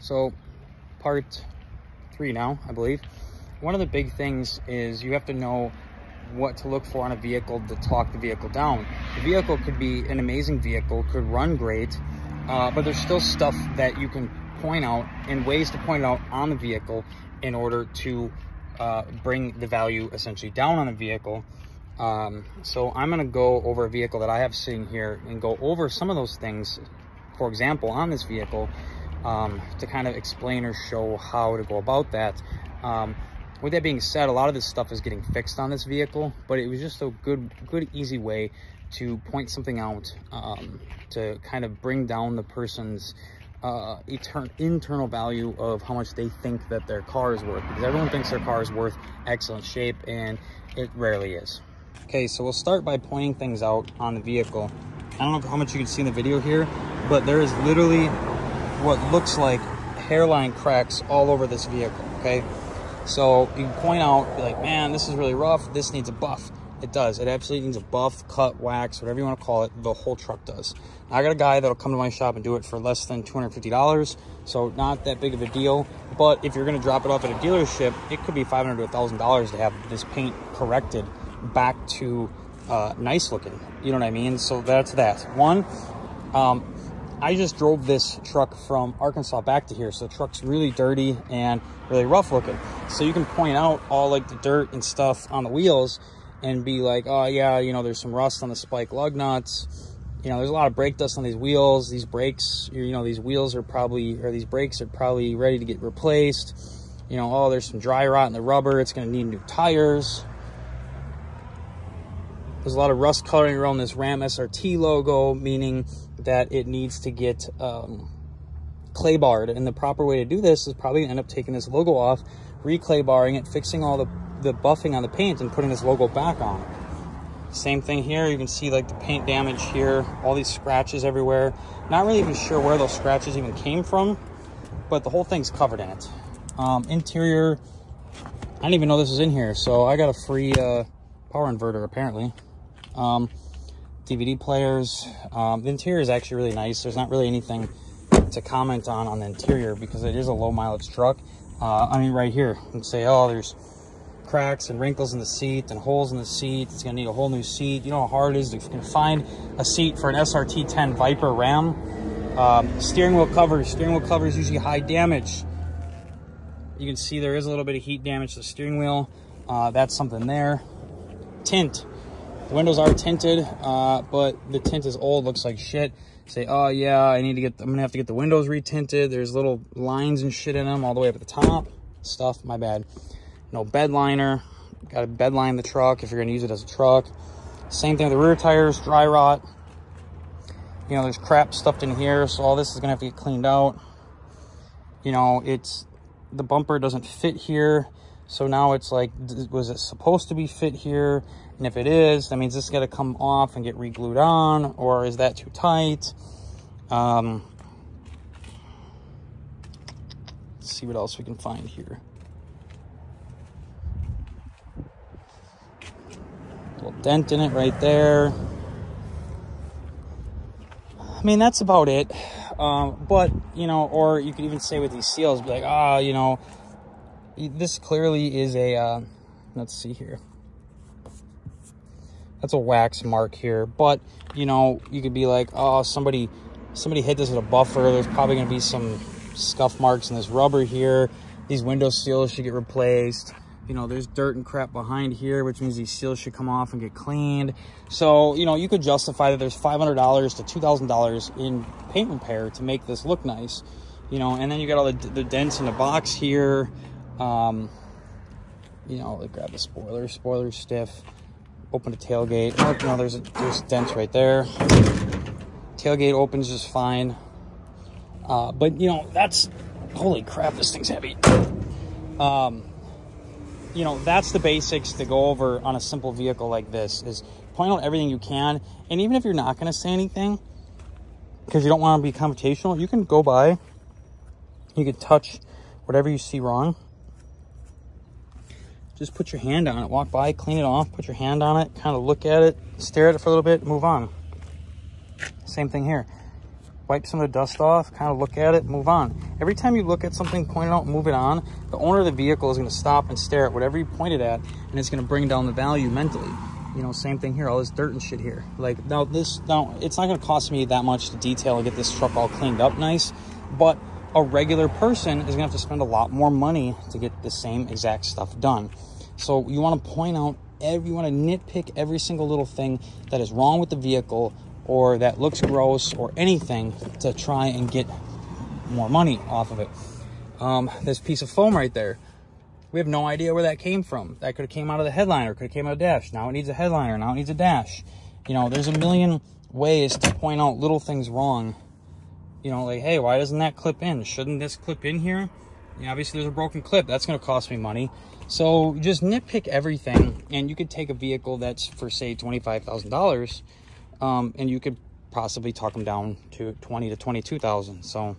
So part 3 now, I believe. One of the big things is you have to know what to look for on a vehicle to talk the vehicle down. The vehicle could be an amazing vehicle, could run great, but there's still stuff that you can point out and ways to point out on the vehicle in order to bring the value essentially down on the vehicle. So I'm going to go over a vehicle that I have sitting here and go over some of those things, for example, on this vehicle, to kind of explain or show how to go about that. With that being said, a lot of this stuff is getting fixed on this vehicle, but it was just a good easy way to point something out, to kind of bring down the person's internal value of how much they think that their car is worth, because everyone thinks their car is worth excellent shape, and it rarely is. Okay, so we'll start by pointing things out on the vehicle. I don't know how much you can see in the video here, but there is literally what looks like hairline cracks all over this vehicle, okay? So you can point out, be like, man, this is really rough, this needs a buff. It does. It absolutely needs a buff, cut, wax, whatever you want to call it. The whole truck does. Now, I got a guy that'll come to my shop and do it for less than $250, so not that big of a deal. But if you're going to drop it off at a dealership, it could be $500 to $1,000 to have this paint corrected back to nice looking. You know what I mean? So that's that. One, I just drove this truck from Arkansas back to here, so the truck's really dirty and really rough looking. So you can point out all like the dirt and stuff on the wheels and be like, oh yeah, you know, there's some rust on the spike lug nuts. You know, there's a lot of brake dust on these wheels. These brakes, you know, these wheels are probably, or these brakes are probably ready to get replaced. You know, oh, there's some dry rot in the rubber. It's going to need new tires. There's a lot of rust coloring around this Ram SRT logo, meaning that it needs to get clay barred. And the proper way to do this is probably end up taking this logo off, re-clay barring it, fixing all the buffing on the paint, and putting this logo back on. Same thing here. You can see like the paint damage here, all these scratches everywhere. Not really even sure where those scratches even came from, but the whole thing's covered in it. Interior, I didn't even know this was in here, so I got a free power inverter apparently. DVD players. The interior is actually really nice. There's not really anything to comment on the interior because it is a low mileage truck. I mean, right here, you can say, oh, there's cracks and wrinkles in the seat and holes in the seat. It's gonna need a whole new seat. You know how hard it is to find a seat for an SRT 10 Viper Ram. Steering wheel covers usually high damage. You can see there is a little bit of heat damage to the steering wheel. That's something there. Tint. The windows are tinted, but the tint is old, looks like shit. Say, oh yeah, I'm gonna have to get the windows retinted. There's little lines and shit in them all the way up at the top. Stuff, my bad. No bed liner. Got to bed line the truck if you're going to use it as a truck. Same thing with the rear tires, dry rot. You know, there's crap stuffed in here, so all this is going to have to get cleaned out. You know, the bumper doesn't fit here, so now it's like, was it supposed to be fit here? And if it is, that means this is going to come off and get re-glued on, or is that too tight? Let's see what else we can find here. Little dent in it right there. I mean, that's about it. But, you know, or you could even say with these seals, be like, ah, you know, this clearly is a, let's see here. That's a wax mark here. But, you know, you could be like, oh, somebody hit this with a buffer. There's probably going to be some scuff marks in this rubber here. These window seals should get replaced. You know, there's dirt and crap behind here, which means these seals should come off and get cleaned. So, you know, you could justify that there's $500 to $2,000 in paint repair to make this look nice. You know, and then you got all the dents in the box here. You know, like grab the spoiler stiff. Open the tailgate. Oh, you know, there's dents right there. Tailgate opens just fine. But, you know, that's... Holy crap, this thing's heavy. You know, that's the basics to go over on a simple vehicle like this, is point out everything you can. And even if you're not going to say anything, because you don't want to be confrontational, you can go by, you can touch whatever you see wrong. Just put your hand on it, walk by, clean it off, put your hand on it, kind of look at it, stare at it for a little bit, move on. Same thing here. wipe some of the dust off, kind of look at it, move on. Every time you look at something, point it out, move it on, the owner of the vehicle is going to stop and stare at whatever you pointed at, and it's going to bring down the value mentally. You know, same thing here, all this dirt and shit here. Like, now it's not going to cost me that much to detail and get this truck all cleaned up nice, but a regular person is going to have to spend a lot more money to get the same exact stuff done. So you want to point out, you want to nitpick every single little thing that is wrong with the vehicle or that looks gross or anything to try and get more money off of it. This piece of foam right there, we have no idea where that came from. That could have came out of the headliner, could have came out of the dash. Now it needs a headliner, now it needs a dash. You know, there's a million ways to point out little things wrong. You know, like, hey, why doesn't that clip in? Shouldn't this clip in here? Yeah, obviously there's a broken clip. That's going to cost me money. So just nitpick everything, and you could take a vehicle that's for, say, $25,000, and you could possibly talk them down to $20,000 to $22,000. So